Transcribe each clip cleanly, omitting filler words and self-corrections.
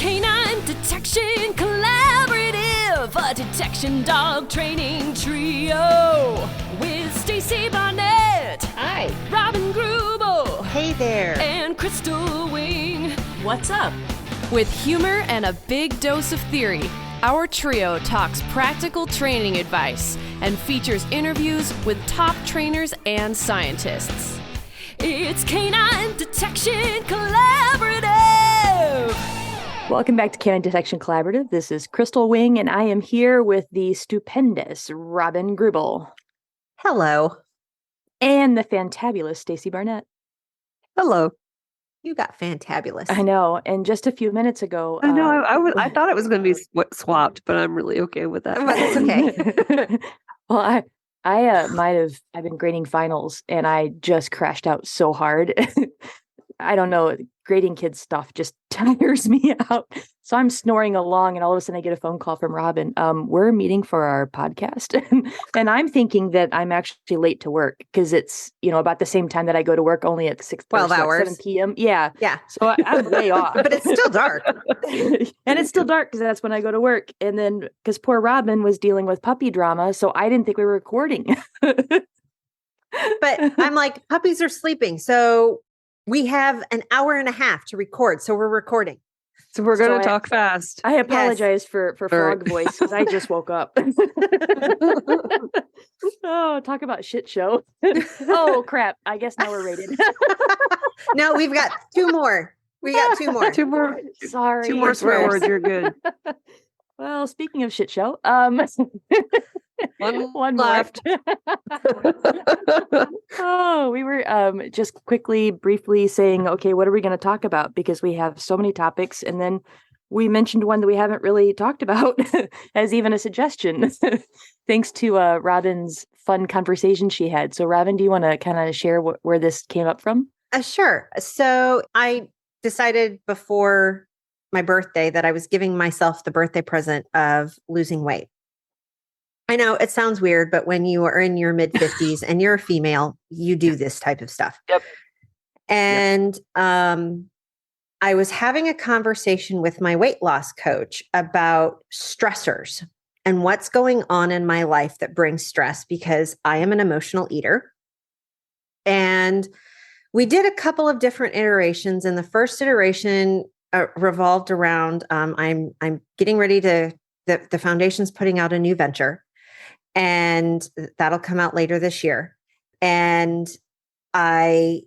Canine Detection Collaborative, a detection dog training trio with Stacy Barnett. Hi. Robin Grubel. Hey there. And Crystal Wing. What's up? With humor and a big dose of theory, our trio talks practical training advice and features interviews with top trainers and scientists. It's Canine Detection Collaborative! Welcome back to Canine Detection Collaborative. This is Crystal Wing, and I am here with the stupendous Robin Grubel. Hello. And the fantabulous Stacy Barnett. Hello. You got fantabulous. I know. And just a few minutes ago... I know. I thought it was going to be swapped, but I'm really okay with that. But it's okay. Well, I've been grading finals, and I just crashed out so hard. I don't know. Grading kids stuff just tires me out. So I'm snoring along, and all of a sudden I get a phone call from Robin. We're meeting for our podcast. And I'm thinking that I'm actually late to work because it's, about the same time that I go to work, only at 12 hours. 7 p.m. Yeah. Yeah. So I'm way off. But it's still dark. And it's still dark because that's when I go to work. And then because poor Robin was dealing with puppy drama, so I didn't think we were recording. But I'm like, puppies are sleeping. So we have an hour and a half to record. So we're recording. So we're going to talk fast. I apologize for frog voice because I just woke up. Oh, talk about shit show. Oh, crap. I guess now we're rated. No, we've got two more. We got two more. Two more. Sorry. 2 more swear words. You're good. Well, speaking of shit show, one left. Oh, we were just briefly saying, okay, what are we going to talk about? Because we have so many topics. And then we mentioned one that we haven't really talked about as even a suggestion, thanks to Robin's fun conversation she had. So Robin, do you want to kind of share where this came up from? Sure. So I decided before my birthday that I was giving myself the birthday present of losing weight. I know it sounds weird, but when you are in your mid 50s and you're a female, you do this type of stuff. Yep. And I was having a conversation with my weight loss coach about stressors and what's going on in my life that brings stress, because I am an emotional eater. And we did a couple of different iterations. And the first iteration revolved around I'm getting ready to the foundation's putting out a new venture, and that'll come out later this year. And I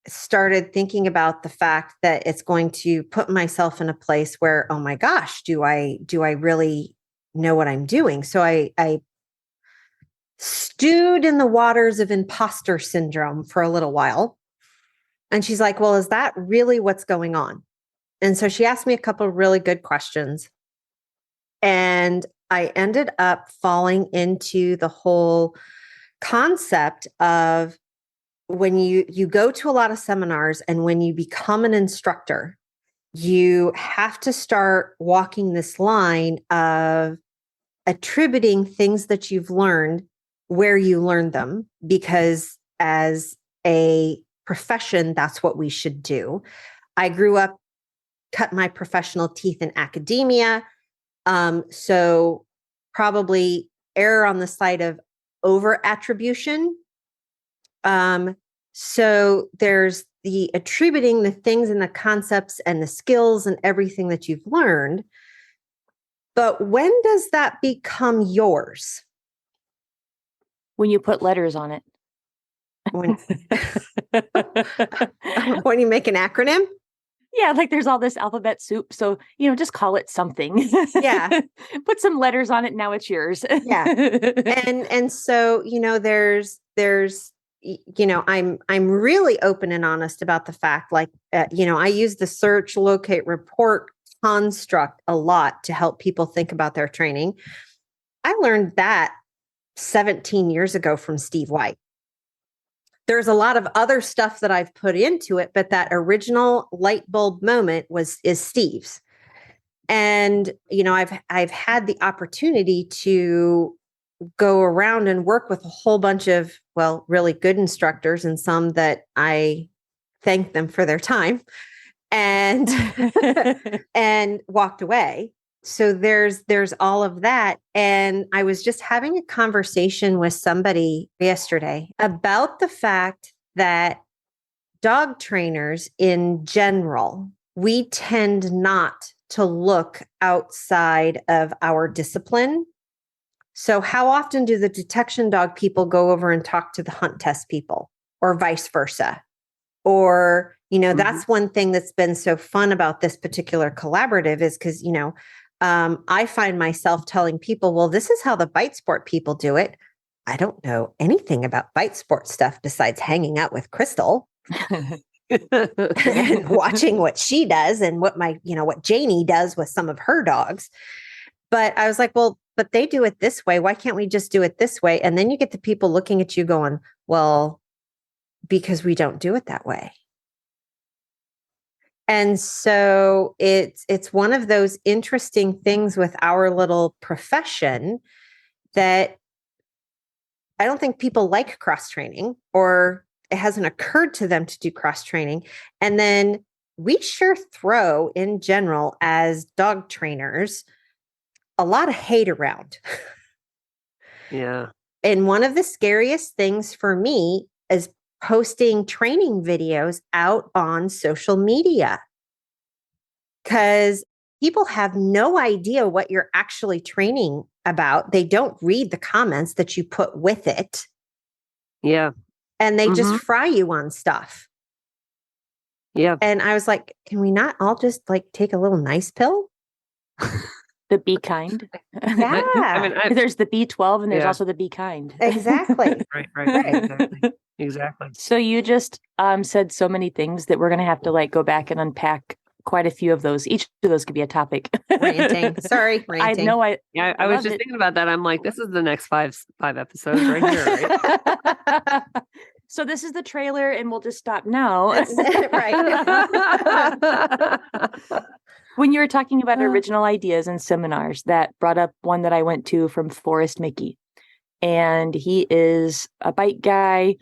started thinking about the fact that it's going to put myself in a place where, oh my gosh, do I really know what I'm doing? So I stewed in the waters of imposter syndrome for a little while. And she's like, well, is that really what's going on? And so she asked me a couple of really good questions. And I ended up falling into the whole concept of when you go to a lot of seminars and when you become an instructor, you have to start walking this line of attributing things that you've learned where you learned them, because as a profession, that's what we should do. I grew up, cut my professional teeth in academia. So probably err on the side of over attribution. So there's the attributing the things and the concepts and the skills and everything that you've learned. But when does that become yours? When you put letters on it. When you make an acronym? Yeah, like there's all this alphabet soup. So, just call it something. Yeah. Put some letters on it. Now it's yours. Yeah. And so, I'm really open and honest about the fact, like, I use the search, locate, report construct a lot to help people think about their training. I learned that 17 years ago from Steve White. There's a lot of other stuff that I've put into it, but that original light bulb moment is Steve's. And, I've had the opportunity to go around and work with a whole bunch of, really good instructors, and some that I thank them for their time. and and walked away. So there's all of that. And I was just having a conversation with somebody yesterday about the fact that dog trainers in general, we tend not to look outside of our discipline. So how often do the detection dog people go over and talk to the hunt test people, or vice versa? Or, that's one thing that's been so fun about this particular collaborative is because, I find myself telling people, well, this is how the bite sport people do it. I don't know anything about bite sport stuff besides hanging out with Crystal and watching what she does and what what Janie does with some of her dogs. But I was like, well, but they do it this way. Why can't we just do it this way? And then you get the people looking at you going, well, because we don't do it that way. And so it's one of those interesting things with our little profession that I don't think people like cross training, or it hasn't occurred to them to do cross training. And then we sure throw in general as dog trainers a lot of hate around. Yeah. And one of the scariest things for me is posting training videos out on social media, because people have no idea what you're actually training about. They don't read the comments that you put with it. Yeah. And they just fry you on stuff. Yeah. And I was like, can we not all just take a little nice pill? The be kind. Yeah. I mean, there's the B12 and there's also the be kind. Exactly. Right. Exactly. So you just said so many things that we're going to have to go back and unpack quite a few of those. Each of those could be a topic. Ranting. Sorry, ranting. I was just thinking about that. I'm like, this is the next five episodes right here, right? So this is the trailer and we'll just stop now. Right. When you were talking about original ideas and seminars, that brought up one that I went to from Forrest Mickey. And he is a bite guy.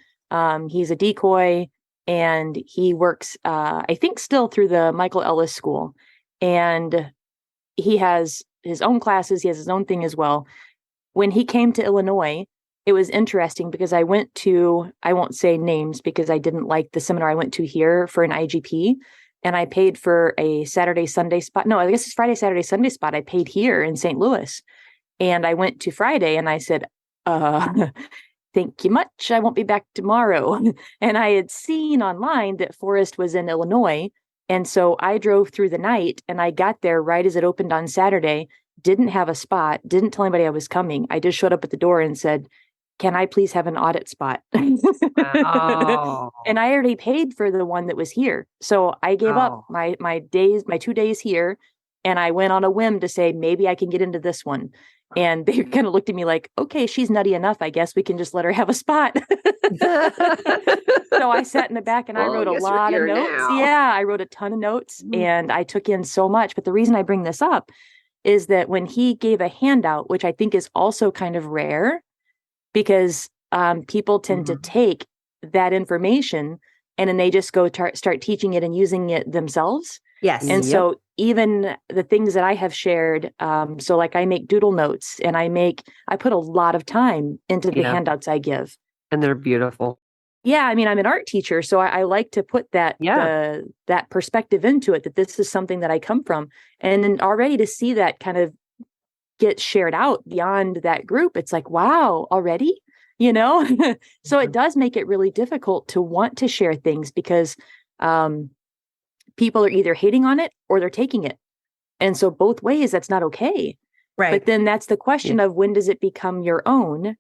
He's a decoy. And he works, I think, still through the Michael Ellis School. And he has his own classes. He has his own thing as well. When he came to Illinois, it was interesting because I went to, I won't say names because I didn't like the seminar I went to here for an IGP. And I paid for a Saturday, Sunday spot. No, I guess it's Friday, Saturday, Sunday spot. I paid here in St. Louis. And I went to Friday and I said, thank you much. I won't be back tomorrow. And I had seen online that Forrest was in Illinois. And so I drove through the night and I got there right as it opened on Saturday, didn't have a spot, didn't tell anybody I was coming. I just showed up at the door and said, can I please have an audit spot? Oh. And I already paid for the one that was here. So I gave up my 2 days here. And I went on a whim to say, maybe I can get into this one. And they kind of looked at me like, okay, she's nutty enough. I guess we can just let her have a spot. So I sat in the back and I wrote a lot of notes. Now. Yeah, I wrote a ton of notes and I took in so much. But the reason I bring this up is that when he gave a handout, which I think is also kind of rare because people tend to take that information and then they just go start teaching it and using it themselves. Yes. And so even the things that I have shared, so like I make doodle notes and I put a lot of time into the handouts I give. And they're beautiful. Yeah. I mean, I'm an art teacher, so I like to put that, that perspective into it, that this is something that I come from. And then already to see that kind of get shared out beyond that group, it's like, wow, already, so it does make it really difficult to want to share things because, people are either hating on it or they're taking it. And so both ways, that's not okay. Right. But then that's the question of when does it become your own?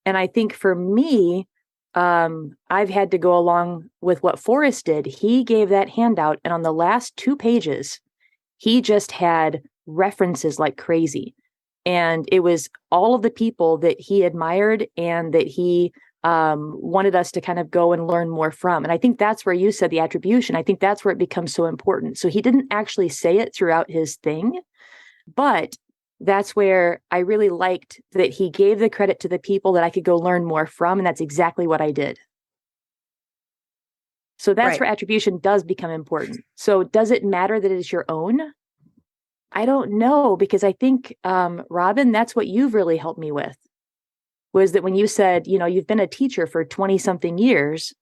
And I think for me, I've had to go along with what Forrest did. He gave that handout. And on the last 2 pages, he just had references like crazy. And it was all of the people that he admired and that he wanted us to kind of go and learn more from. And I think that's where you said the attribution. I think that's where it becomes so important. So he didn't actually say it throughout his thing, but that's where I really liked that he gave the credit to the people that I could go learn more from. And that's exactly what I did. So that's Right. where attribution does become important. So does it matter that it is your own? I don't know, because I think, Robin, that's what you've really helped me with, was that when you said, you've been a teacher for 20 something years,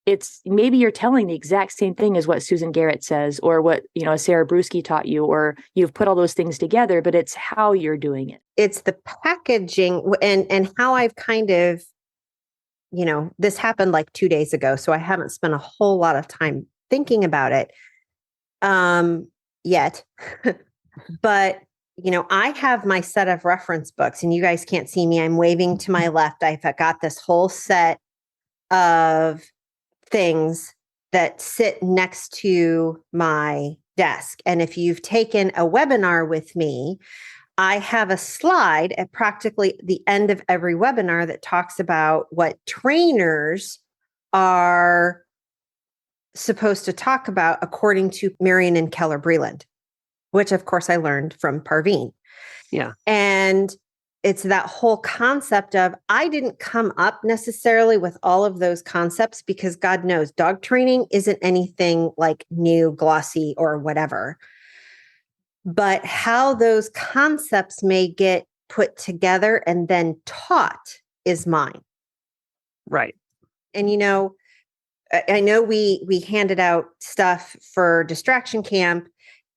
it's maybe you're telling the exact same thing as what Susan Garrett says, or what, Sarah Brewski taught you, or you've put all those things together, but it's how you're doing it. It's the packaging and how I've kind of, this happened like 2 days ago, so I haven't spent a whole lot of time thinking about it yet. But, I have my set of reference books, and you guys can't see me. I'm waving to my left. I've got this whole set of things that sit next to my desk. And if you've taken a webinar with me, I have a slide at practically the end of every webinar that talks about what trainers are supposed to talk about according to Marion and Keller Breland, which of course I learned from Parveen. Yeah. And it's that whole concept of, I didn't come up necessarily with all of those concepts, because God knows dog training isn't anything like new, glossy, or whatever. But how those concepts may get put together and then taught is mine. Right. And, I know we handed out stuff for distraction camp,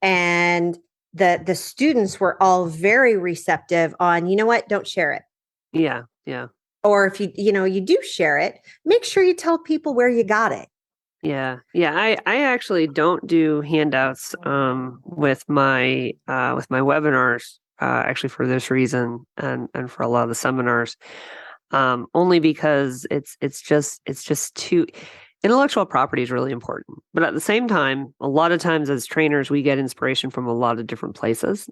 and the students were all very receptive on, don't share it. Yeah. Yeah. Or if you do share it, make sure you tell people where you got it. Yeah. Yeah. I actually don't do handouts with my webinars actually for this reason, and for a lot of the seminars, only because it's just too, intellectual property is really important. But at the same time, a lot of times as trainers, we get inspiration from a lot of different places,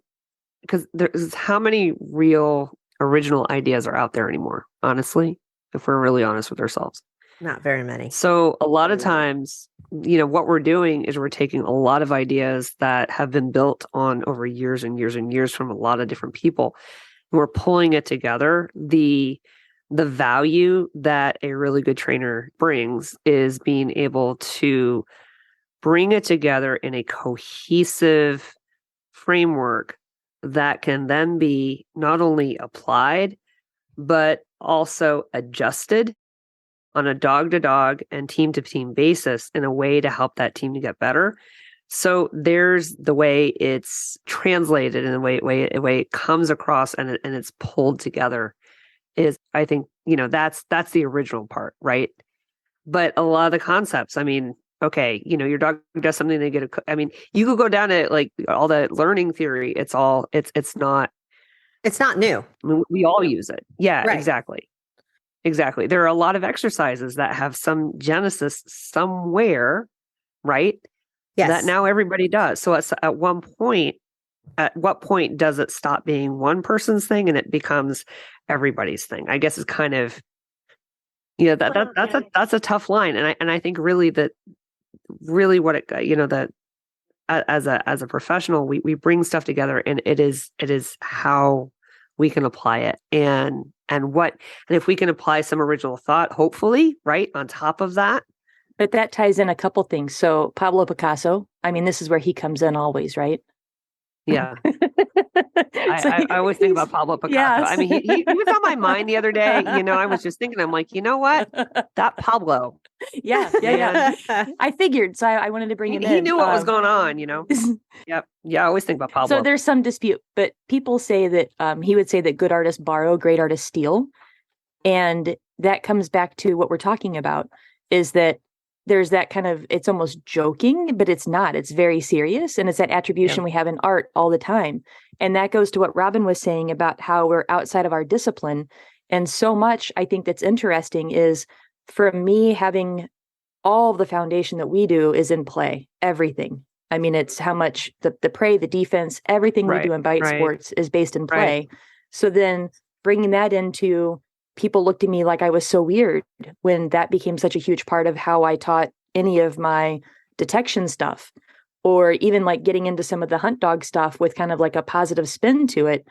because there's how many real original ideas are out there anymore, honestly, if we're really honest with ourselves. Not very many. So a lot of times, what we're doing is we're taking a lot of ideas that have been built on over years and years and years from a lot of different people, and we're pulling it together. The value that a really good trainer brings is being able to bring it together in a cohesive framework that can then be not only applied, but also adjusted on a dog-to-dog and team-to-team basis in a way to help that team to get better. So there's the way it's translated, and the way it comes across, and it's pulled together is, I think, that's the original part, right? But a lot of the concepts, okay, your dog does something, they get you could go down to like all the learning theory. It's not new. We all use it. Yeah, right. Exactly. There are a lot of exercises that have some genesis somewhere, right? Yes. That now everybody does. So at what point does it stop being one person's thing and it becomes everybody's thing? I guess it's kind of, that's a tough line. And I think really what it, that as a professional, we bring stuff together, and it is how we can apply it, and if we can apply some original thought, hopefully, right, on top of that. But that ties in a couple things. So Pablo Picasso, this is where he comes in always, right? Yeah. I always think about Pablo Picasso. Yes. He was on my mind the other day. I was just thinking, I'm like, you know what? That Pablo. Yeah. I figured. So I wanted to bring him in. He knew what was going on, Yep. Yeah, I always think about Pablo. So there's some dispute, but people say that he would say that good artists borrow, great artists steal. And that comes back to what we're talking about, is that there's that kind of, it's almost joking, but it's not. It's very serious. And it's that attribution we have in art all the time. And that goes to what Robin was saying about how we're outside of our discipline. And so much, I think, that's interesting is, for me, having all the foundation that we do is in play, everything. It's how much the prey, the defense, everything we do in bite sports is based in play. Right. So then bringing that into, people looked at me like I was so weird when that became such a huge part of how I taught any of my detection stuff, or even like getting into some of the hunt dog stuff with kind of like a positive spin to it.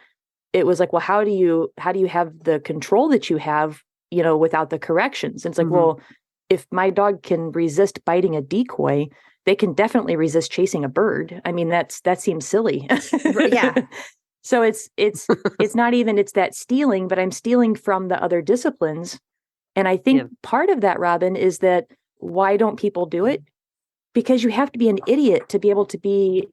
It was like, well, how do you have the control that you have, without the corrections? And it's like, well, if my dog can resist biting a decoy, they can definitely resist chasing a bird. I mean, that seems silly. Yeah. So it's not even, it's that stealing, but I'm stealing from the other disciplines. And I think part of that, Robin, is that why don't people do it? Because you have to be an idiot to be able to be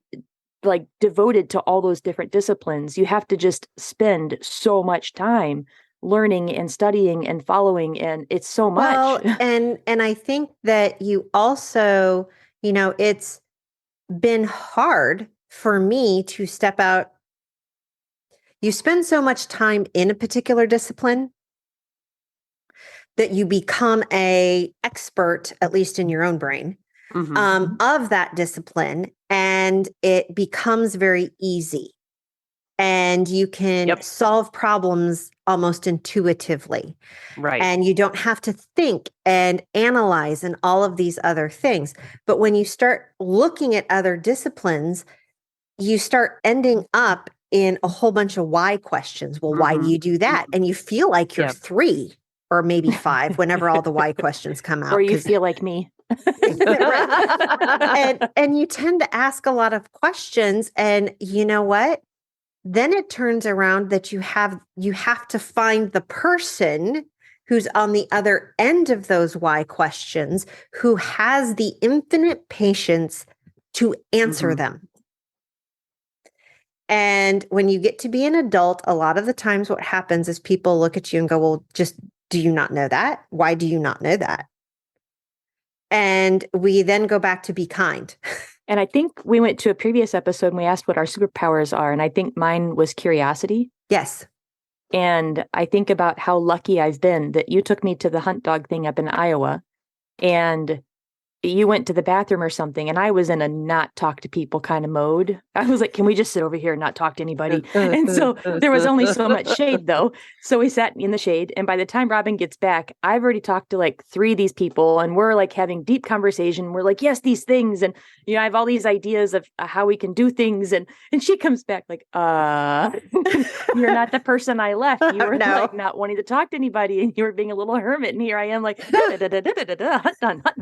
like devoted to all those different disciplines. You have to just spend so much time learning and studying and following, and it's so much. Well, and I think that you also, it's been hard for me to step out. You spend so much time in a particular discipline that you become a expert, at least in your own brain, of that discipline, and it becomes very easy. And you can solve problems almost intuitively. Right. And you don't have to think and analyze and all of these other things. But when you start looking at other disciplines, you start ending up in a whole bunch of why questions. Well, why do you do that? And you feel like you're 3 or maybe 5 whenever all the why questions come out. Or you feel like me. and you tend to ask a lot of questions. And you know what? Then it turns around that you have to find the person who's on the other end of those why questions, who has the infinite patience to answer them. And when you get to be an adult, a lot of the times what happens is people look at you and go, well, just, do you not know that? Why do you not know that? And we then go back to be kind. And I think we went to a previous episode and we asked what our superpowers are. And I think mine was curiosity. Yes. And I think about how lucky I've been that you took me to the hunt dog thing up in Iowa, and you went to the bathroom or something, and I was in a not talk to people kind of mode. I was like, can we just sit over here and not talk to anybody? And so there was only so much shade though. So we sat in the shade. And by the time Robin gets back, I've already talked to like 3 of these people, and we're like having deep conversation. We're like, yes, these things. And, I have all these ideas of how we can do things. And she comes back like, you're not the person I left. You were like not wanting to talk to anybody, and you were being a little hermit. And here I am like, hunt.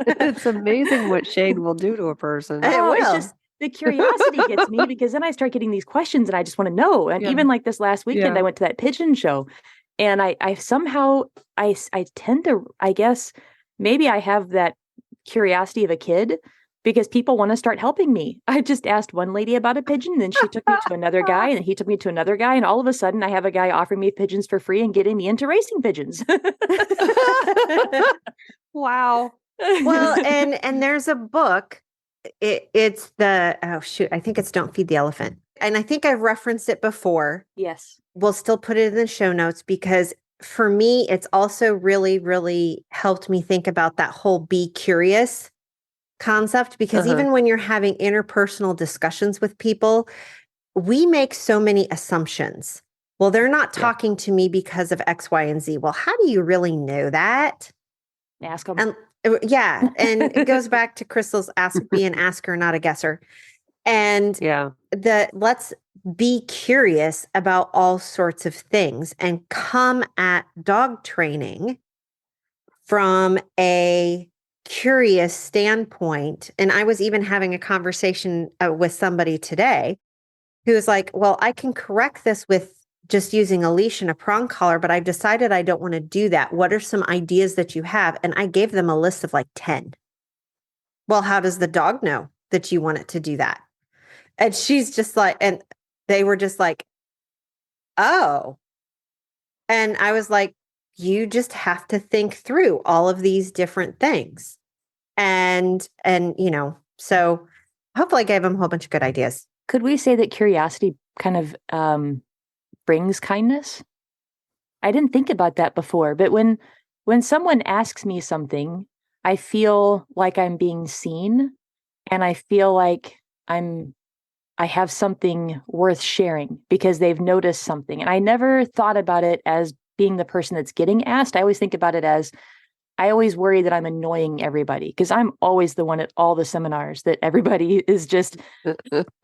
It's amazing what shade will do to a person. It's just the curiosity gets me, because then I start getting these questions and I just want to know. And even like this last weekend, I went to that pigeon show, and I somehow tend to, I guess maybe I have that curiosity of a kid, because people want to start helping me. I just asked one lady about a pigeon, and then she took me to another guy, and he took me to another guy. And all of a sudden I have a guy offering me pigeons for free and getting me into racing pigeons. Wow. Well, and there's a book. It's I think it's Don't Feed the Elephant. And I think I've referenced it before. Yes. We'll still put it in the show notes, because for me, it's also really, really helped me think about that whole be curious concept. Because even when you're having interpersonal discussions with people, we make so many assumptions. Well, they're not talking to me because of X, Y, and Z. Well, how do you really know that? Ask them. And it goes back to Crystal's be an asker, not a guesser. And let's be curious about all sorts of things and come at dog training from a curious standpoint. And I was even having a conversation with somebody today who was like, well, I can correct this with just using a leash and a prong collar, but I've decided I don't want to do that. What are some ideas that you have? And I gave them a list of like 10. Well, how does the dog know that you want it to do that? And she's just like, and they were just like, oh. And I was like, you just have to think through all of these different things. And so hopefully I gave them a whole bunch of good ideas. Could we say that curiosity kind of brings kindness? I didn't think about that before, but when someone asks me something, I feel like I'm being seen, and I feel like I have something worth sharing because they've noticed something. And I never thought about it as being the person that's getting asked. I always think about it as, I always worry that I'm annoying everybody, because I'm always the one at all the seminars that everybody is just,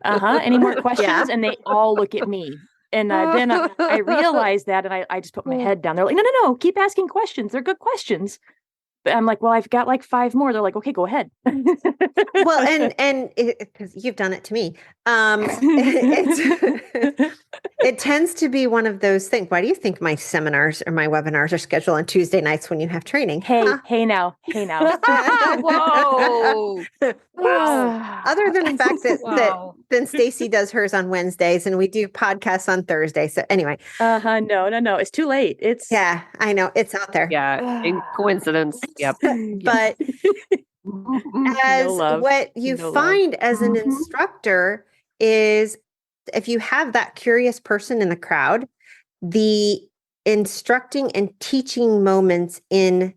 any more questions? Yeah. And they all look at me. And then I realized that, and I just put my head down. They're like, no, keep asking questions. They're good questions. But I'm like, well, I've got like 5 more. They're like, okay, go ahead. Well, and because you've done it to me, it tends to be one of those things. Why do you think my seminars or my webinars are scheduled on Tuesday nights when you have training? Hey now. Whoa. Wow. Other than the fact that Wow. then Stacy does hers on Wednesdays and we do podcasts on Thursday. So anyway, no, it's too late. It's yeah, I know it's out there. Yeah. Coincidence. Yep. But as what you find as an Mhm. instructor is if you have that curious person in the crowd, the instructing and teaching moments in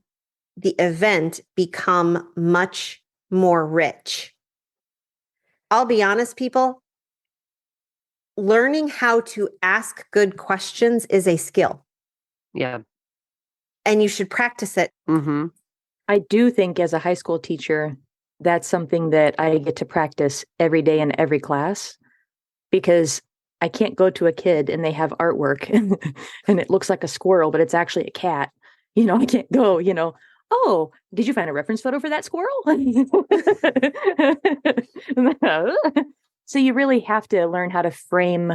the event become much more rich. I'll be honest, people, learning how to ask good questions is a skill. Yeah. And you should practice it. Mm-hmm. I do think as a high school teacher, that's something that I get to practice every day in every class, because I can't go to a kid and they have artwork and it looks like a squirrel, but it's actually a cat. I can't go, oh, did you find a reference photo for that squirrel? So you really have to learn how to frame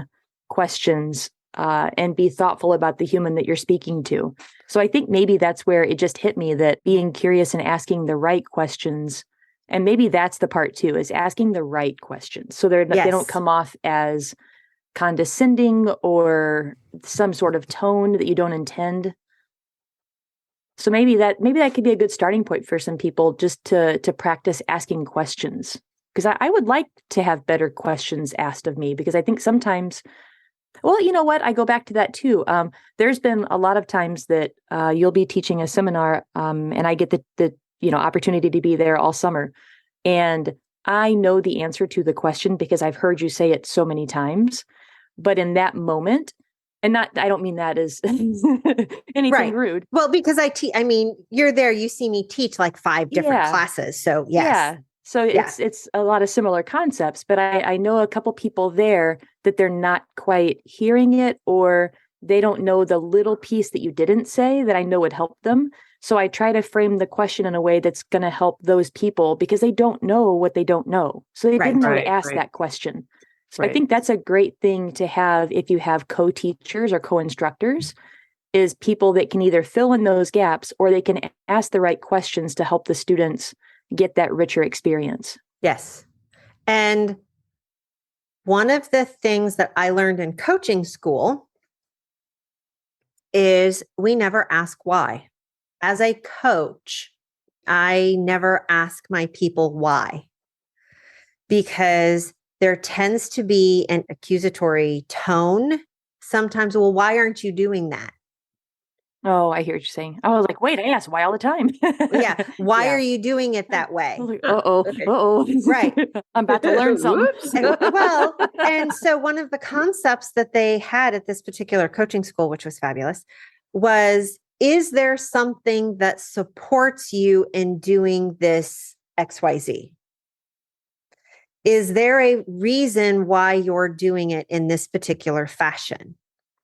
questions and be thoughtful about the human that you're speaking to. So I think maybe that's where it just hit me, that being curious and asking the right questions, and maybe that's the part too, is asking the right questions. So they don't come off as condescending or some sort of tone that you don't intend. So maybe that could be a good starting point for some people, just to practice asking questions. Because I would like to have better questions asked of me, because I think sometimes, well, you know what? I go back to that too. There's been a lot of times that you'll be teaching a seminar, and I get the opportunity to be there all summer, and I know the answer to the question because I've heard you say it so many times. But in that moment, and I don't mean that as anything rude. Well, because you're there, you see me teach like 5 different classes. So yes. Yeah. So it's a lot of similar concepts, but I know a couple people there that they're not quite hearing it, or they don't know the little piece that you didn't say that I know would help them. So I try to frame the question in a way that's going to help those people, because they don't know what they don't know. So they didn't know to ask that question. So I think that's a great thing to have if you have co-teachers or co-instructors, is people that can either fill in those gaps or they can ask the right questions to help the students get that richer experience. Yes. And one of the things that I learned in coaching school is we never ask why. As a coach, I never ask my people why, because there tends to be an accusatory tone sometimes. Well, why aren't you doing that? Oh, I hear what you're saying. I was like, wait, I ask why all the time. Yeah. Why are you doing it that way? Like, uh-oh. Right. I'm about to learn something. And so one of the concepts that they had at this particular coaching school, which was fabulous, was, is there something that supports you in doing this XYZ? Is there a reason why you're doing it in this particular fashion?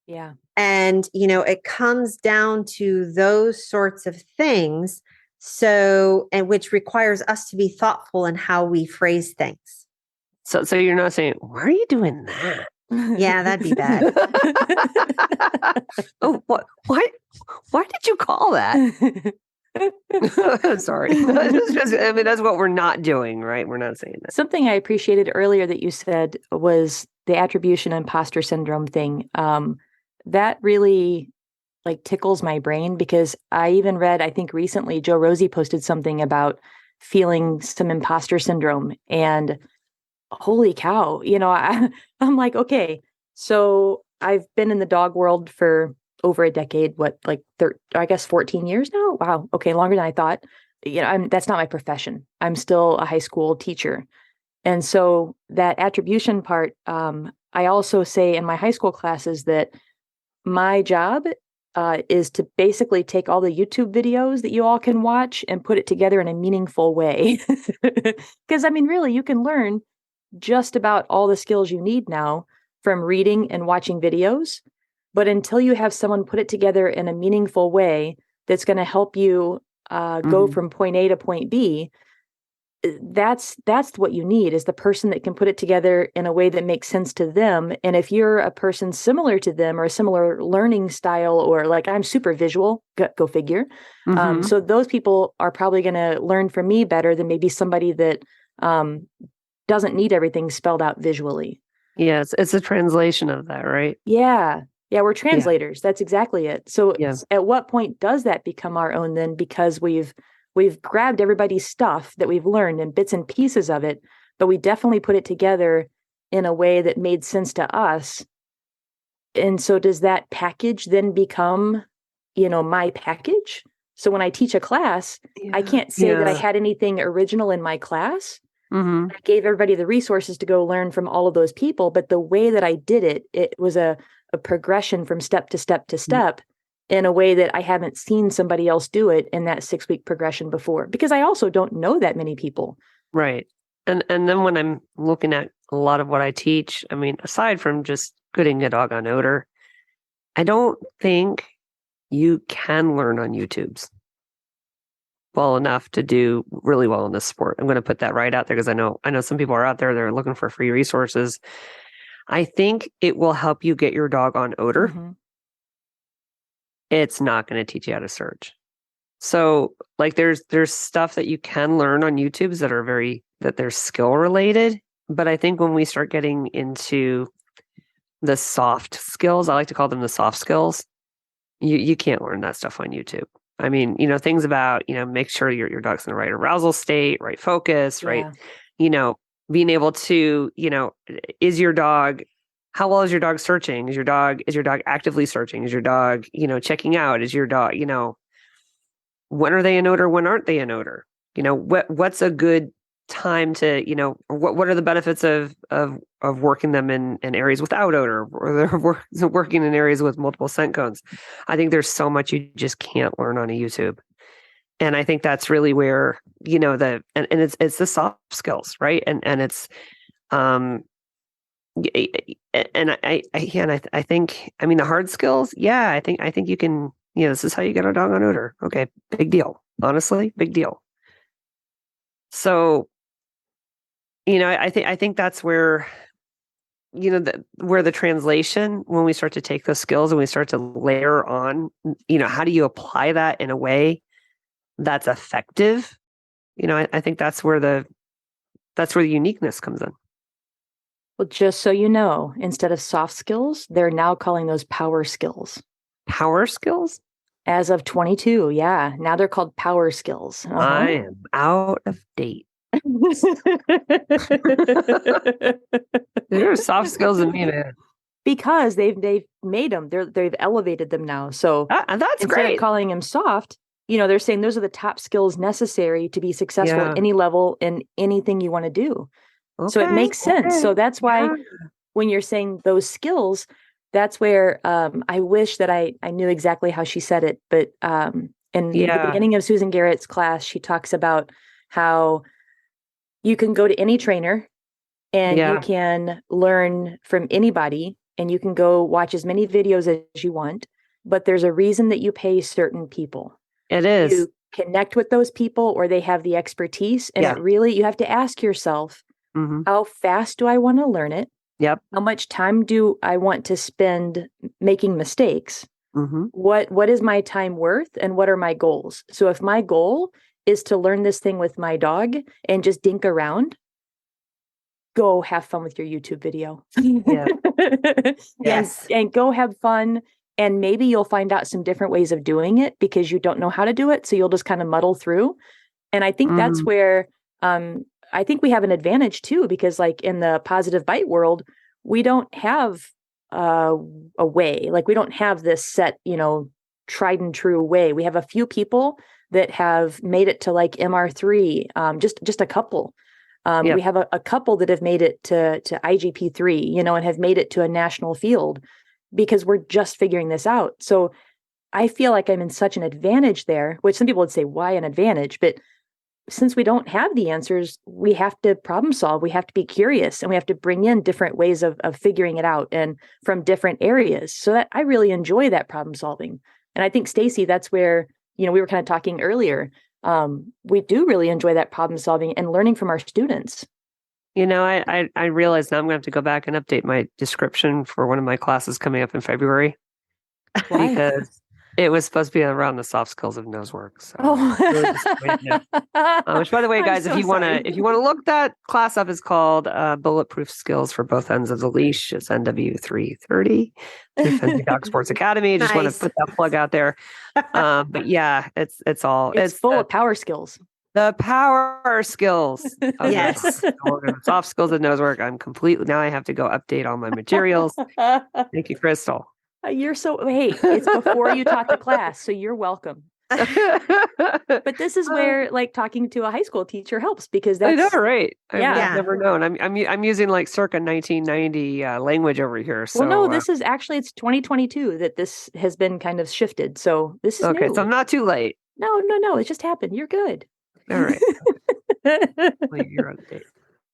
Yeah. And, it comes down to those sorts of things. So, and which requires us to be thoughtful in how we phrase things. So you're not saying, why are you doing that? Yeah, that'd be bad. Oh, what? Why did you call that? Sorry. That's what we're not doing, right? We're not saying that. Something I appreciated earlier that you said was the attribution imposter syndrome thing. That really tickles my brain, because I even read, I think recently, Joe Rosie posted something about feeling some imposter syndrome, and holy cow, I'm like, okay, so I've been in the dog world for over a decade, I guess 14 years now. Wow. Okay. Longer than I thought. That's not my profession. I'm still a high school teacher. And so that attribution part, I also say in my high school classes that my job is to basically take all the YouTube videos that you all can watch and put it together in a meaningful way. Because really, you can learn just about all the skills you need now from reading and watching videos. But until you have someone put it together in a meaningful way that's going to help you go from point A to point B, that's what you need, is the person that can put it together in a way that makes sense to them. And if you're a person similar to them or a similar learning style, or like I'm super visual, go figure. So those people are probably going to learn from me better than maybe somebody that doesn't need everything spelled out visually. Yeah, it's a translation of that, right? Yeah. Yeah, we're translators. That's exactly it. So at what point does that become our own then? Because we've grabbed everybody's stuff that we've learned and bits and pieces of it, but we definitely put it together in a way that made sense to us. And so does that package then become, my package? So when I teach a class, I can't say that I had anything original in my class. I gave everybody the resources to go learn from all of those people, but the way that I did it, it was a progression from step to step to step in a way that I haven't seen somebody else do it in that 6-week progression before, because I also don't know that many people. Right. And then when I'm looking at a lot of what I teach, I mean, aside from just getting a dog on odor, I don't think you can learn on YouTube's well enough to do really well in this sport. I'm going to put that right out there because I know some people are out there that are looking for free resources. I think it will help you get your dog on odor. It's not going to teach you how to search. So like there's stuff that you can learn on YouTube's that they're skill related. But I think when we start getting into the soft skills, I like to call them the soft skills, you can't learn that stuff on YouTube. I mean, things about, make sure your dog's in the right arousal state, right focus, right? Being able to, how well is your dog searching? Is your dog actively searching? Is your dog, checking out? Is your dog, when are they in odor? When aren't they in odor? What's a good time to, what are the benefits of working them in areas without odor, or they're working in areas with multiple scent cones? I think there's so much you just can't learn on a YouTube. And I think that's really where, and it's the soft skills, right? And it's, and I think, the hard skills, I think you can, this is how you get a dog on odor. Okay. Big deal. Honestly, big deal. So, I think that's where, where the translation, when we start to take those skills and we start to layer on, how do you apply that in a way that's effective? I think that's where the uniqueness comes in. Well, just so you know, instead of soft skills, they're now calling those power skills. Power skills? As of 22, yeah. Now they're called power skills. I am out of date. There are soft skills in me, man. Because they've made them. They've elevated them now. So that's instead great. of calling them soft, they're saying those are the top skills necessary to be successful at any level in anything you want to do. Okay, so it makes sense. So that's why when you're saying those skills, that's where I wish that I knew exactly how she said it. But in the beginning of Susan Garrett's class, she talks about how you can go to any trainer and you can learn from anybody, and you can go watch as many videos as you want. But there's a reason that you pay certain people. It is. You connect with those people, or they have the expertise. And it really, you have to ask yourself, how fast do I want to learn it? Yep. How much time do I want to spend making mistakes? What is my time worth, and what are my goals? So if my goal is to learn this thing with my dog and just dink around, go have fun with your YouTube video. Yes. And go have fun. And maybe you'll find out some different ways of doing it because you don't know how to do it. So you'll just kind of muddle through. And I think that's where I think we have an advantage too, because like in the positive bite world, we don't have a way, like we don't have this set, tried and true way. We have a few people that have made it to like MR3, just a couple. We have a couple that have made it to IGP3, and have made it to a national field because we're just figuring this out. So I feel like I'm in such an advantage there, which some people would say, why an advantage? But since we don't have the answers, we have to problem solve. We have to be curious, and we have to bring in different ways of figuring it out and from different areas. So that I really enjoy that problem solving. And I think, Stacy, that's where we were kind of talking earlier. We do really enjoy that problem solving and learning from our students. I realize now I'm going to have to go back and update my description for one of my classes coming up in February. Why? Because it was supposed to be around the soft skills of nose work. So really disappointed. Which, by the way, guys, if you want to look that class up, is called Bulletproof Skills for Both Ends of the Leash. It's NW330 through Fenwick Dog Sports Academy. I just want to put that plug out there. But yeah, it's full of power skills. The power skills. Yes. Soft skills of nose work. Now I have to go update all my materials. Thank you, Crystal. Hey, it's before you taught the class, so you're welcome. But this is where like talking to a high school teacher helps, because that's I know, right? Yeah. I've never known. I'm using like circa 1990 language over here. So, well, no, this is actually it's 2022 that this has been kind of shifted. So this is okay. new. So I'm not too late. No, it just happened. You're good. All right. You're on date.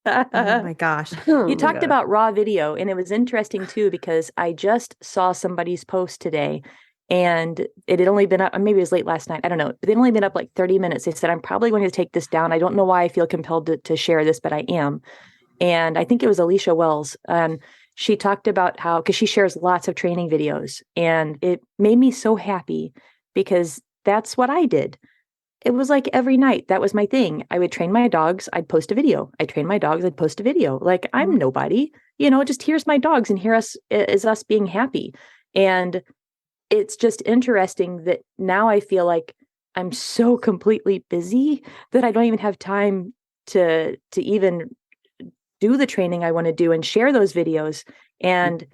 Oh my gosh. You talked about raw video, and it was interesting too, because I just saw somebody's post today, and it had only been up, maybe it was late last night, I don't know, but they'd only been up like 30 minutes. They said, I'm probably going to take this down. I don't know why I feel compelled to share this, but I am. And I think it was Alicia Wells. She talked about how, because she shares lots of training videos, and it made me so happy because that's what I did. It was like every night, that was my thing. I would train my dogs, I'd post a video. I'd train my dogs, I'd post a video. Like, I'm nobody, just here's my dogs, and here is us being happy. And it's just interesting that now I feel like I'm so completely busy that I don't even have time to even do the training I want to do and share those videos. And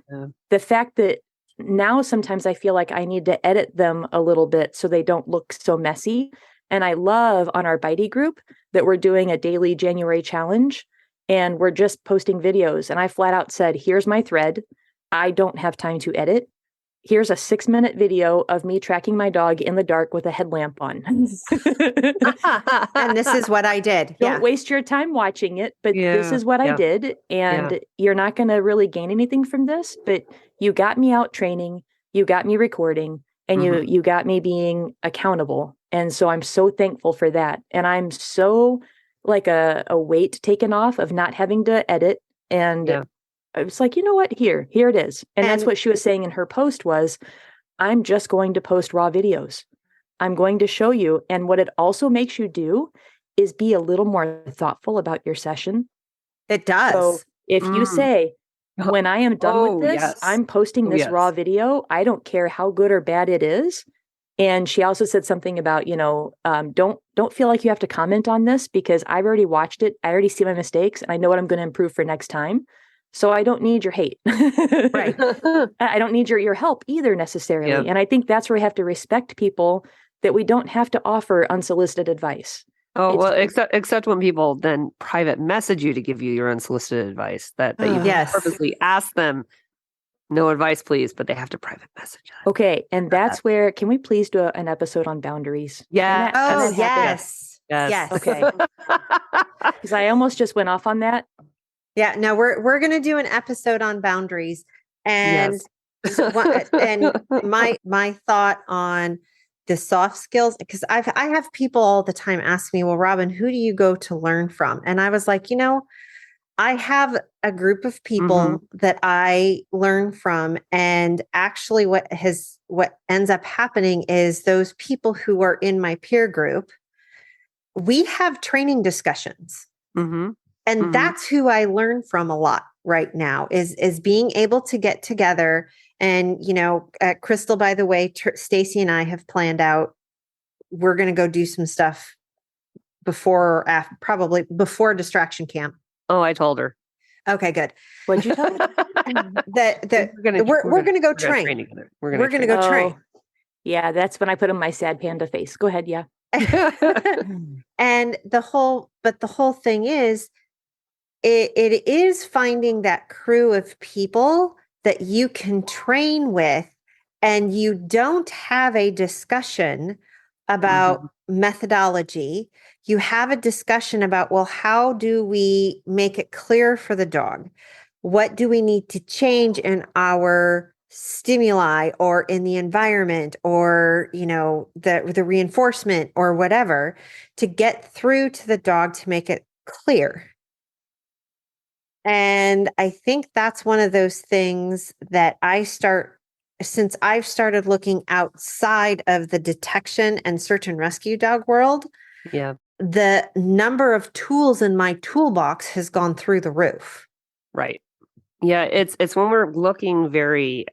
the fact that now sometimes I feel like I need to edit them a little bit so they don't look so messy. And I love on our Bitey group that we're doing a daily January challenge, and we're just posting videos. And I flat out said, here's my thread. I don't have time to edit. Here's a 6-minute video of me tracking my dog in the dark with a headlamp on. And this is what I did. Don't waste your time watching it, but this is what I did. And you're not going to really gain anything from this, but you got me out training, you got me recording, and you got me being accountable. And so I'm so thankful for that. And I'm so like a weight taken off of not having to edit. And I was like, you know what? Here it is. And that's what she was saying in her post was, I'm just going to post raw videos. I'm going to show you. And what it also makes you do is be a little more thoughtful about your session. It does. So if you say, when I am done with this, I'm posting this raw video. I don't care how good or bad it is. And she also said something about, don't feel like you have to comment on this because I've already watched it. I already see my mistakes and I know what I'm going to improve for next time. So I don't need your hate. Right. I don't need your help either necessarily. Yep. And I think that's where we have to respect people, that we don't have to offer unsolicited advice. Oh, well, except when people then private message you to give you your unsolicited advice that you purposely ask them, no advice, please, but they have to private message us. Okay. And that's where, can we please do an episode on boundaries? Yeah. Oh, yes. Okay. Because I almost just went off on that. Yeah. No, we're going to do an episode on boundaries. And and my thought on the soft skills, because I have people all the time ask me, well, Robin, who do you go to learn from? And I was like, I have a group of people that I learn from. And actually what ends up happening is those people who are in my peer group, we have training discussions. And that's who I learn from a lot right now is being able to get together. And, Crystal, by the way, Stacy and I have planned out, we're going to go do some stuff probably before distraction camp. Oh, I told her. Okay, good. What'd you tell her? We're going to go train. We're going to go train. Yeah, that's when I put on my sad panda face. Go ahead. Yeah. And the whole thing is, it is finding that crew of people that you can train with, and you don't have a discussion about methodology. You have a discussion about, well, how do we make it clear for the dog? What do we need to change in our stimuli or in the environment or, the reinforcement or whatever to get through to the dog to make it clear. And I think that's one of those things that since I've started looking outside of the detection and search and rescue dog world, Yeah. the number of tools in my toolbox has gone through the roof. Right. Yeah. It's when we're looking very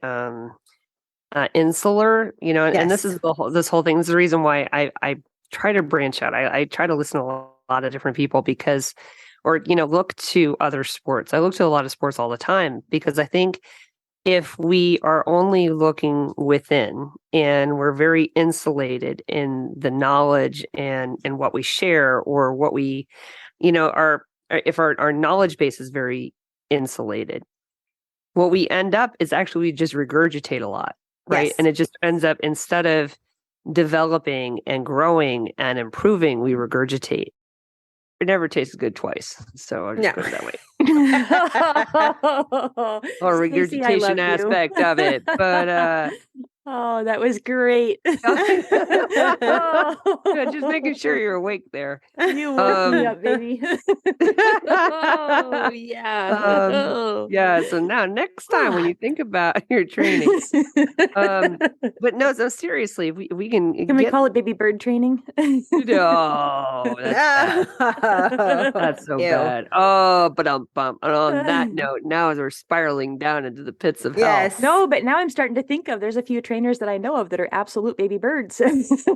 insular, and this Yes. is this whole thing. This is the reason why I try to branch out. I try to listen to a lot of different people because, or, look to other sports. I look to a lot of sports all the time because I think if we are only looking within and we're very insulated in the knowledge and what we share or what we, if our knowledge base is very insulated, what we end up is actually we just regurgitate a lot, right? Yes. And it just ends up, instead of developing and growing and improving, we regurgitate. It never tastes good twice. So I'll just put it that way. Or Stacy, regurgitation aspect of it. But oh, that was great. just making sure you're awake there. You woke me up, baby. Oh, yeah. Yeah. So now next time when you think about your training, but no, seriously, we can we call it baby bird training? No, that's so bad. Oh, but and on that note, now as we're spiraling down into the pits of hell. No, but now I'm starting to think of, there's a few trainers that I know of that are absolute baby birds.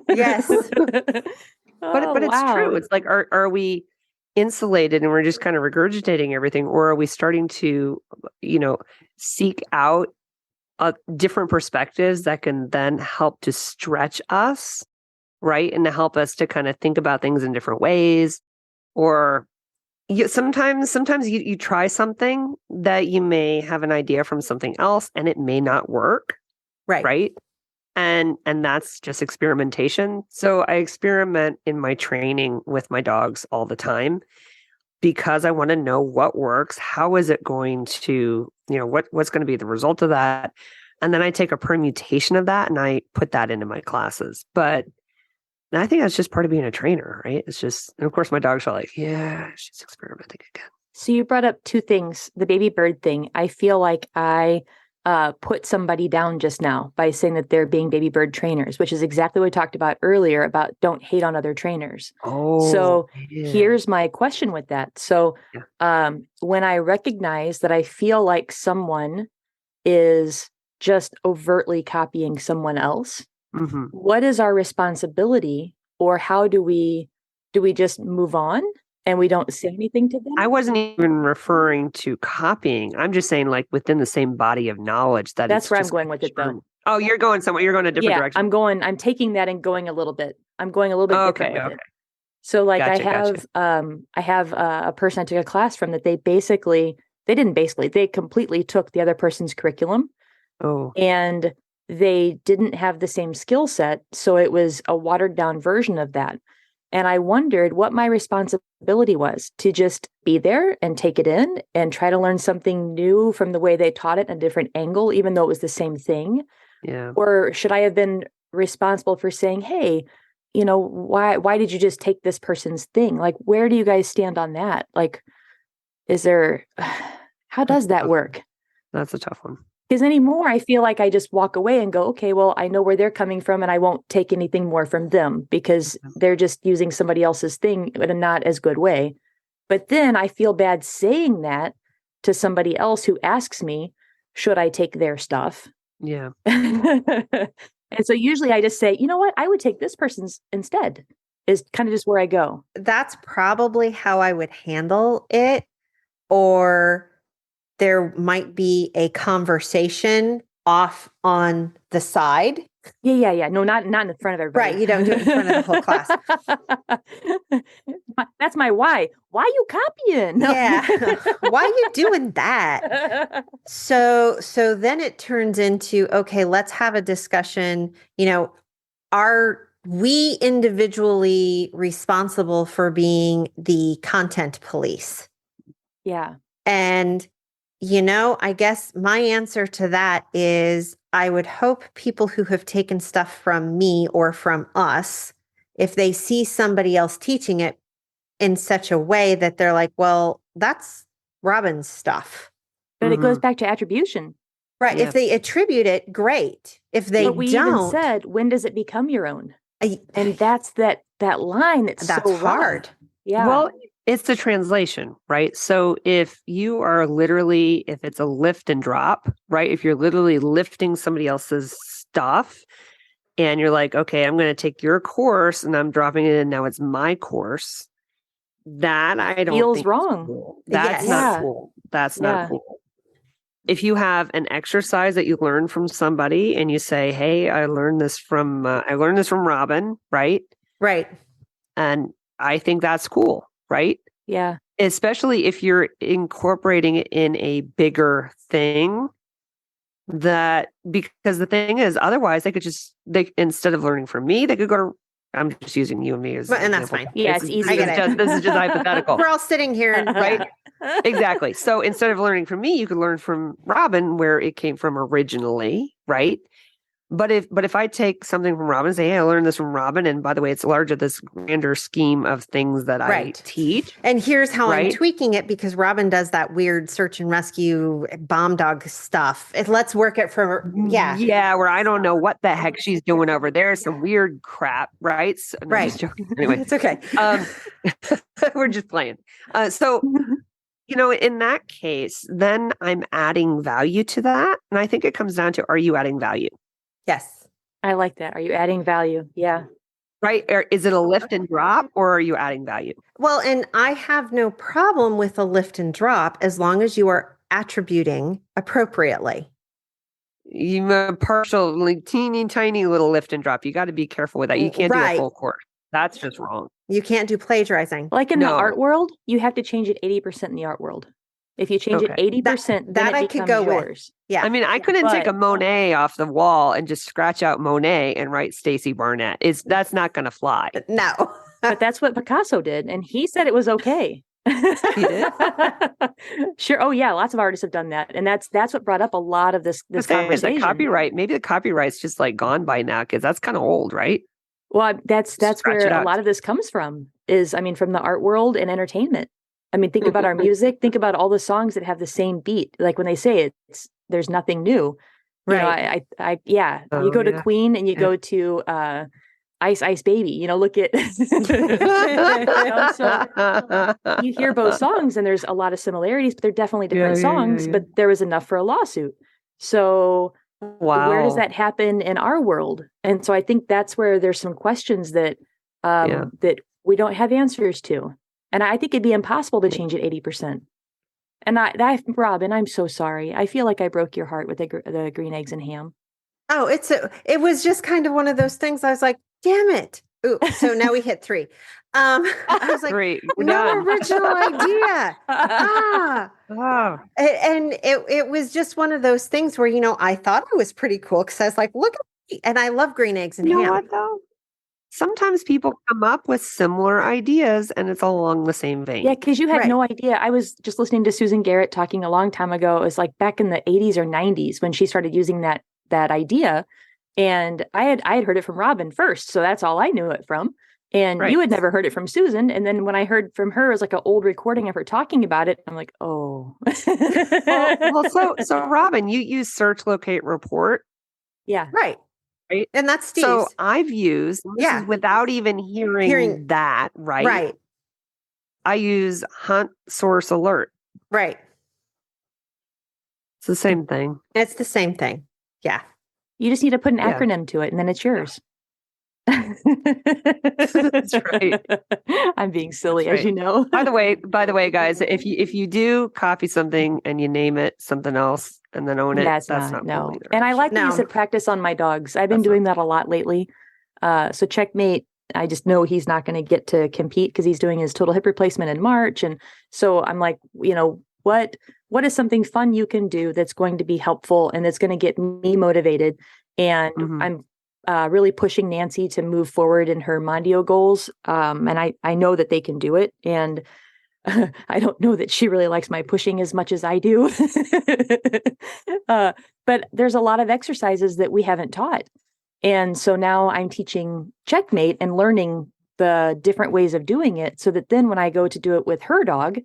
Yes. But it's true. It's like, are we insulated and we're just kind of regurgitating everything, or are we starting to, seek out different perspectives that can then help to stretch us, right? And to help us to kind of think about things in different ways. Or sometimes you try something that you may have an idea from something else and it may not work. Right. And that's just experimentation. So I experiment in my training with my dogs all the time because I want to know what works. How is it going to, what's going to be the result of that? And then I take a permutation of that and I put that into my classes. But I think that's just part of being a trainer, right? It's just, and of course my dogs are like, yeah, she's experimenting again. So you brought up two things, the baby bird thing. I feel like I put somebody down just now by saying that they're being baby bird trainers, which is exactly what we talked about earlier about don't hate on other trainers. So here's my question with that. So when I recognize that I feel like someone is just overtly copying someone else, what is our responsibility, or how do we just move on and we don't say anything to them? I wasn't even referring to copying. I'm just saying, like, within the same body of knowledge. That's where I'm going with it, though. Oh, you're going somewhere. You're going a different direction. I'm taking that and going a little bit. I'm going a little bit different with it. So, like, Gotcha. I have a person I took a class from that they completely took the other person's curriculum. Oh. And they didn't have the same skill set. So it was a watered down version of that. And I wondered what my responsibility was to just be there and take it in and try to learn something new from the way they taught it in a different angle, even though it was the same thing. Yeah. Or should I have been responsible for saying, hey, why did you just take this person's thing? Like, where do you guys stand on that? Like, how does that work? That's a tough one. Because anymore, I feel like I just walk away and go, okay, well, I know where they're coming from and I won't take anything more from them because they're just using somebody else's thing in a not as good way. But then I feel bad saying that to somebody else who asks me, should I take their stuff? Yeah. And so usually I just say, you know what, I would take this person's instead, is kind of just where I go. That's probably how I would handle it. Or there might be a conversation off on the side. Yeah. No, not in the front of everybody. Right. You don't do it in front of the whole class. That's my why. Why you copying? No. Yeah. Why are you doing that? So then it turns into, okay, let's have a discussion. Are we individually responsible for being the content police? Yeah. And I guess my answer to that is I would hope people who have taken stuff from me or from us, if they see somebody else teaching it in such a way that they're like, well, that's Robin's stuff. But it goes back to attribution. Right. Yes. If they attribute it, great. If they but we even said, when does it become your own? And that's that line that's so hard. Rough. Yeah. Well, it's the translation, right? So if you are literally, if it's a lift and drop, right? If you're literally lifting somebody else's stuff and you're like, okay, I'm going to take your course and I'm dropping it in. Now it's my course. That I don't feels think wrong. Cool. That's not cool. That's not cool. If you have an exercise that you learn from somebody and you say, hey, I learned this from Robin, right? Right. And I think that's cool. Right? Yeah. Especially if you're incorporating it in a bigger thing because the thing is, otherwise they instead of learning from me, they could go to, I'm just using you and me as and that's fine. Yeah, it's easy. This is just hypothetical. We're all sitting here and right? Exactly. So instead of learning from me, you could learn from Robin where it came from originally, right? But if I take something from Robin and say, hey, I learned this from Robin, and by the way, it's larger this grander scheme of things that I teach. And here's how I'm tweaking it, because Robin does that weird search and rescue bomb dog stuff. Let's work it for where I don't know what the heck she's doing over there. Some weird crap, right? So, no, I'm just joking. Anyway, it's okay. We're just playing. So in that case, then I'm adding value to that, and I think it comes down to, are you adding value? Yes. I like that. Are you adding value? Yeah. Right. Or is it a lift and drop, or are you adding value? Well, and I have no problem with a lift and drop as long as you are attributing appropriately. You a partial, like teeny tiny little lift and drop. You got to be careful with that. You can't do a full course. That's just wrong. You can't do plagiarizing. Like in the art world, you have to change it 80% in the art world. If you change it 80%, then it becomes yours. With. Yeah. I mean, I couldn't take a Monet off the wall and just scratch out Monet and write Stacy Barnett. That's not going to fly. No. But that's what Picasso did, and he said it was okay. He did? Sure. Oh yeah, lots of artists have done that, and that's what brought up a lot of this conversation. The copyright, maybe the copyright's just like gone by now, because that's kind of old, right? Well, that's where a lot of this comes from. From the art world and entertainment. I mean, think about our music. Think about all the songs that have the same beat. Like when they say there's nothing new. Right. You go to Queen and you go to Ice Ice Baby. Look at. So you hear both songs, and there's a lot of similarities, but they're definitely different songs. But there was enough for a lawsuit. So where does that happen in our world? And so I think that's where there's some questions that that we don't have answers to. And I think it'd be impossible to change it 80%. And Robin, I'm so sorry. I feel like I broke your heart with the green eggs and ham. Oh, it was just kind of one of those things. I was like, damn it. Ooh, so now we hit 3. I was like, 3. No original idea. And it was just one of those things where, I thought it was pretty cool, because I was like, look at me. And I love green eggs and ham. You know what, though? Sometimes people come up with similar ideas and it's along the same vein. Yeah, because you had no idea. I was just listening to Susan Garrett talking a long time ago. It was like back in the 80s or 90s when she started using that idea. And I had heard it from Robin first. So that's all I knew it from. And you had never heard it from Susan. And then when I heard from her, it was like an old recording of her talking about it. I'm like, oh. So Robin, you use search, locate, report. Yeah. Right. And that's Steve's. So I've used, without even hearing that, right? Right. I use hunt, source, alert. Right. It's the same thing. It's the same thing. Yeah. You just need to put an acronym to it, and then it's yours. That's right. I'm being silly, as you know. By the way, guys, if you do copy something and you name it something else and then own it, that's not no. cool either. And I like to use it practice on my dogs. I've been doing that a lot lately. So Checkmate, I just know he's not going to get to compete because he's doing his total hip replacement in March, and so I'm like, what is something fun you can do that's going to be helpful and that's going to get me motivated? And I'm really pushing Nancy to move forward in her Mondio goals. And I know that they can do it. And I don't know that she really likes my pushing as much as I do. But there's a lot of exercises that we haven't taught. And so now I'm teaching checkmate and learning the different ways of doing it so that then when I go to do it with her dog,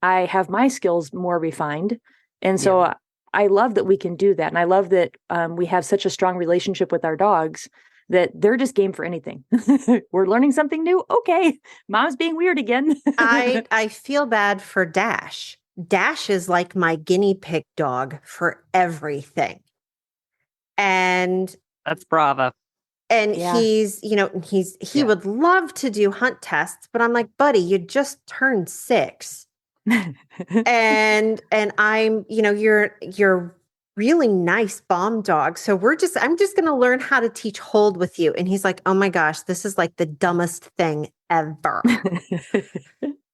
I have my skills more refined. And so I love that we can do that. And I love that we have such a strong relationship with our dogs that they're just game for anything. We're learning something new. Okay, mom's being weird again. I feel bad for Dash. Dash is like my guinea pig dog for everything. And That's Brava. And Yeah. he would love to do hunt tests, but I'm like, buddy, you just turned 6. and I'm, you're really nice bomb dog. So I'm just going to learn how to teach hold with you. And he's like, oh my gosh, this is like the dumbest thing ever.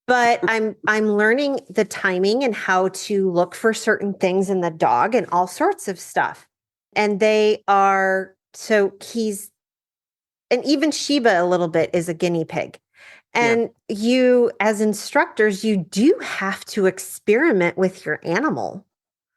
But I'm learning the timing and how to look for certain things in the dog and all sorts of stuff. And and even Sheba a little bit is a guinea pig. And you, as instructors, you do have to experiment with your animal.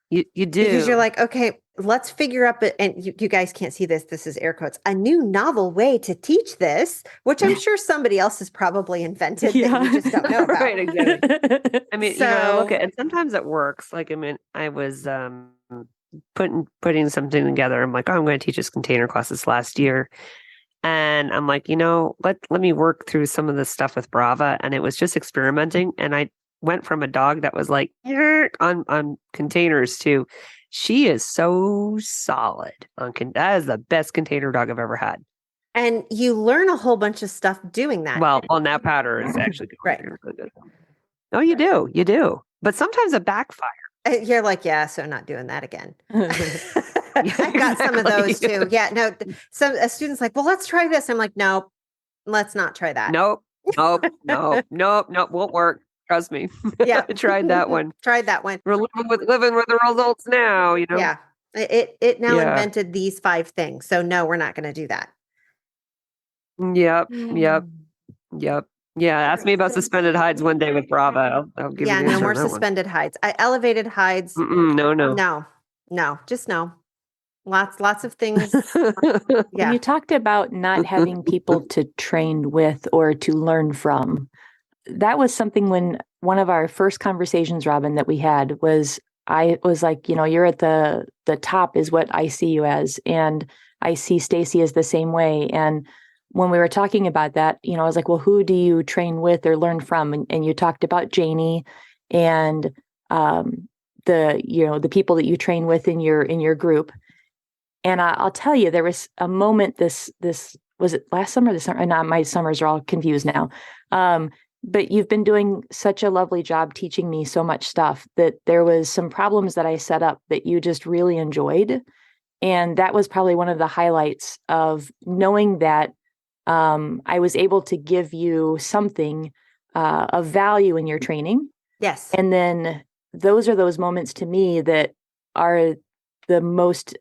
You do. Because you're like, okay, let's figure out, and you guys can't see this. This is air quotes, a new novel way to teach this, which I'm sure somebody else has probably invented that you just don't know about. Right, exactly. I mean, I look at, and sometimes it works. Like, I mean, I was putting something together. I'm like, oh, I'm going to teach this container class this last year. And I'm like, let me work through some of this stuff with Brava. And it was just experimenting. And I went from a dog that was like on containers to she is so solid on that is the best container dog I've ever had. And you learn a whole bunch of stuff doing that. Well, on that powder is actually good. Right. Really good. Oh, you do. But sometimes it backfires. You're like, yeah, so not doing that again. I've got some of those too. Yeah, no, some a student's like, well, let's try this. I'm like, nope, let's not try that. Nope, won't work. Trust me. Yeah, I tried that one. We're living with the results now. Yeah, it now invented these 5 things. So no, we're not going to do that. Yep. Yeah, ask me about suspended hides one day with Brava. I'll give you no more suspended hides. Elevated hides. No, just no. Lots of things. Yeah. You talked about not having people to train with or to learn from. That was something when one of our first conversations, Robin, that we had was, I was like, you're at the top is what I see you as. And I see Stacy as the same way. And when we were talking about that, I was like, well, who do you train with or learn from? And you talked about Janie and the people that you train with in your group. And I'll tell you, there was a moment, this was it last summer, this summer? Not my summers are all confused now. But you've been doing such a lovely job teaching me so much stuff that there was some problems that I set up that you just really enjoyed. And that was probably one of the highlights of knowing that I was able to give you something of value in your training. Yes. And then those are those moments to me that are the most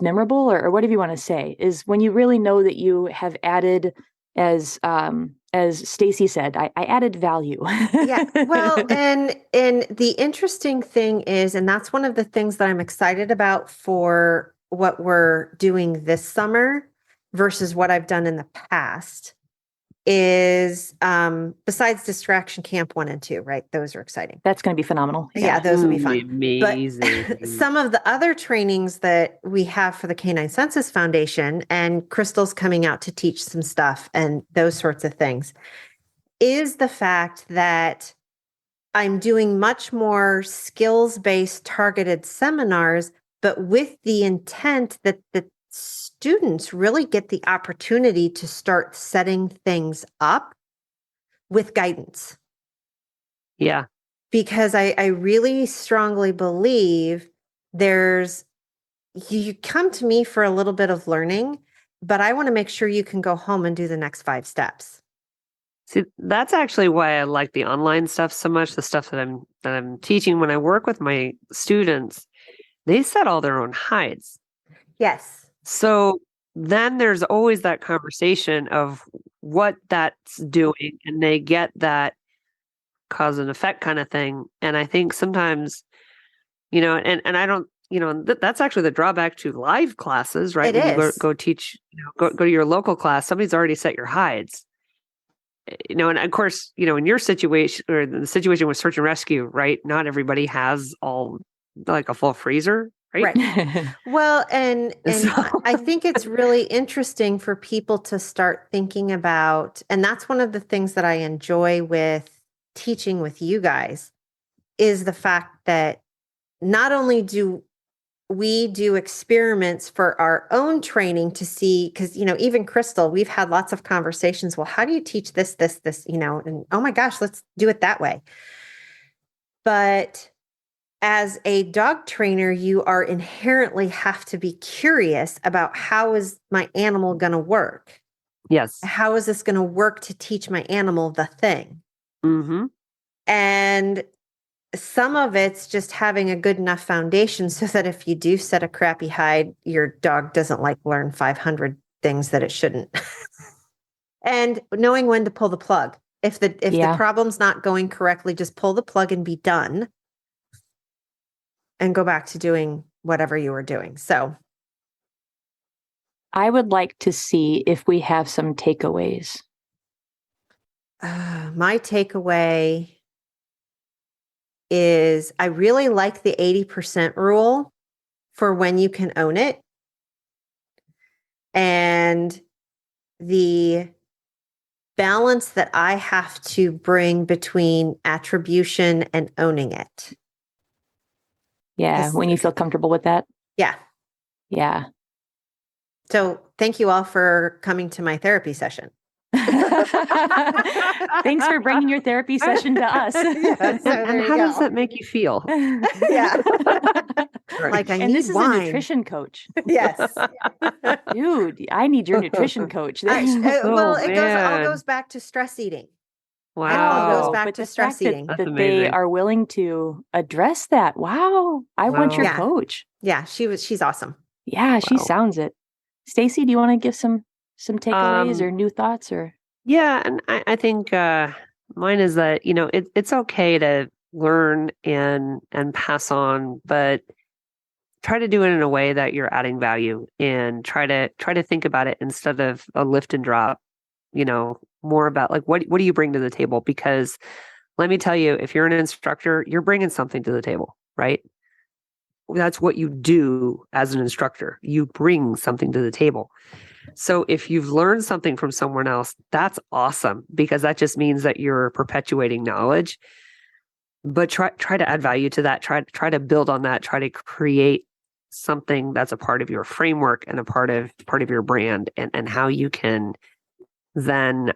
memorable, or whatever you want to say, is when you really know that you have added, as Stacy said, I added value. Yeah. Well, and the interesting thing is, and that's one of the things that I'm excited about for what we're doing this summer versus what I've done in the past, is besides Distraction Camp 1 and 2, right? Those are exciting. That's going to be phenomenal. Yeah, those will be fun. Amazing. But some of the other trainings that we have for the Canine Census Foundation, and Crystal's coming out to teach some stuff and those sorts of things, is the fact that I'm doing much more skills-based targeted seminars, but with the intent that the students really get the opportunity to start setting things up with guidance. Yeah. Because I really strongly believe you come to me for a little bit of learning, but I want to make sure you can go home and do the next 5 steps. See, that's actually why I like the online stuff so much. The stuff that I'm teaching when I work with my students, they set all their own hides. Yes. So then there's always that conversation of what that's doing, and they get that cause and effect kind of thing. And I think sometimes, and I don't, that's actually the drawback to live classes, right? It When you is. go teach, go to your local class, somebody's already set your hides. And of course, in your situation or the situation with search and rescue, right? Not everybody has all like a full freezer, right? Well, and So- I think it's really interesting for people to start thinking about, and that's one of the things that I enjoy with teaching with you guys, is the fact that not only do we do experiments for our own training to see, because, even Crystal, we've had lots of conversations. Well, how do you teach this, and oh my gosh, let's do it that way. But as a dog trainer, you are inherently have to be curious about how is my animal going to work? Yes. How is this going to work to teach my animal the thing? Mm-hmm. And some of it's just having a good enough foundation so that if you do set a crappy hide, your dog doesn't learn 500 things that it shouldn't. And knowing when to pull the plug. If the problem's not going correctly, just pull the plug and be done. And go back to doing whatever you were doing. So I would like to see if we have some takeaways. My takeaway is I really like the 80% rule for when you can own it. And the balance that I have to bring between attribution and owning it. Yeah, when you feel comfortable with that. Yeah. Yeah. So thank you all for coming to my therapy session. Thanks for bringing your therapy session to us. Yeah, so And how does that make you feel? Yeah. Like I and need this is wine. a nutrition coach. Yes. Dude, I need your nutrition coach. Well, it man. goes back to stress eating. Wow. It all goes back but to the stress fact eating. that That's they amazing. are willing to address that. Wow. I want your Yeah. coach. Yeah, she's awesome. Yeah, she Wow. sounds it. Stacy, do you want to give some takeaways or new thoughts or? Yeah, and I think mine is that it's okay to learn and pass on, but try to do it in a way that you're adding value, and try to think about it instead of a lift and drop. More about what do you bring to the table? Because let me tell you, if you're an instructor, you're bringing something to the table, right? That's what you do as an instructor. You bring something to the table. So if you've learned something from someone else, that's awesome, because that just means that you're perpetuating knowledge. But try to add value to that. Try to build on that. Try to create something that's a part of your framework and a part of your brand, and how you can then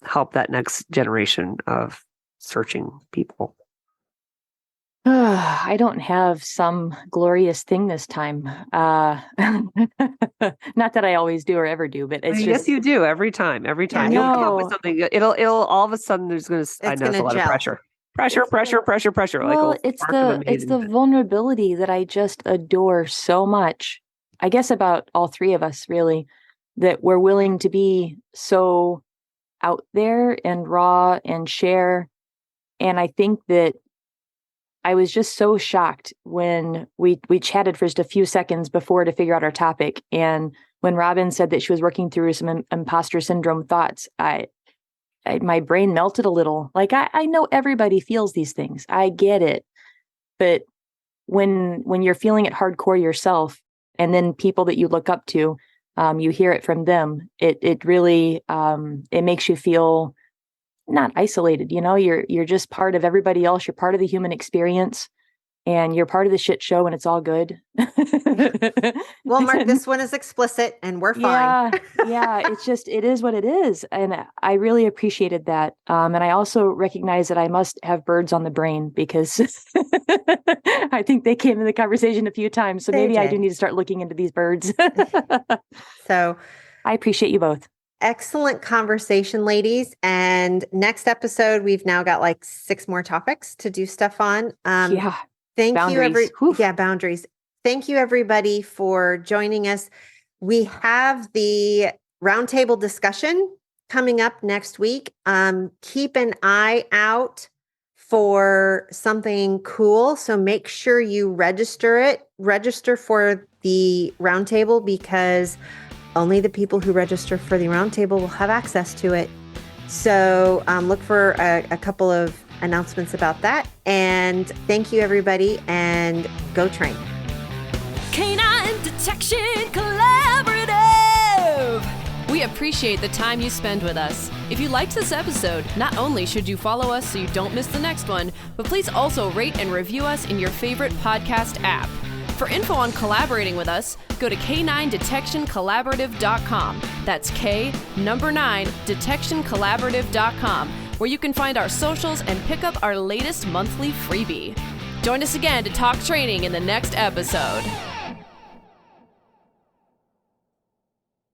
help that next generation of searching people. I don't have some glorious thing this time. Not that I always do or ever do, but it's Yes, just you do every time. Every time Yeah, you'll come up no. with something. It'll all of a sudden there's going to. I know it's a lot gel. of pressure. Pressure. Well, like it's the vulnerability that I just adore so much. I guess about all three of us, really, that we're willing to be so out there and raw and share. And I think that I was just so shocked when we chatted for just a few seconds before to figure out our topic. And when Robin said that she was working through some imposter syndrome thoughts, my brain melted a little. Like I know everybody feels these things. I get it. But when you're feeling it hardcore yourself, and then people that you look up to, you hear it from them, it really it makes you feel not isolated. You're just part of everybody else. You're part of the human experience, and you're part of the shit show, and it's all good. Well, Mark, this one is explicit and we're fine. Yeah. It is what it is. And I really appreciated that. And I also recognize that I must have birds on the brain, because I think they came in the conversation a few times. So maybe I do need to start looking into these birds. So I appreciate you both. Excellent conversation, ladies. And next episode, we've now got 6 more topics to do stuff on. Yeah. Thank Boundaries. you, boundaries. Thank you, everybody, for joining us. We have the roundtable discussion coming up next week. Keep an eye out for something cool. So make sure you register for the roundtable, because only the people who register for the roundtable will have access to it. So look for a couple of announcements about that. And thank you, everybody, and go train. Canine Detection Collaborative! We appreciate the time you spend with us. If you liked this episode, not only should you follow us so you don't miss the next one, but please also rate and review us in your favorite podcast app. For info on collaborating with us, go to k9detectioncollaborative.com. That's K9 detectioncollaborative.com, where you can find our socials and pick up our latest monthly freebie. Join us again to talk training in the next episode.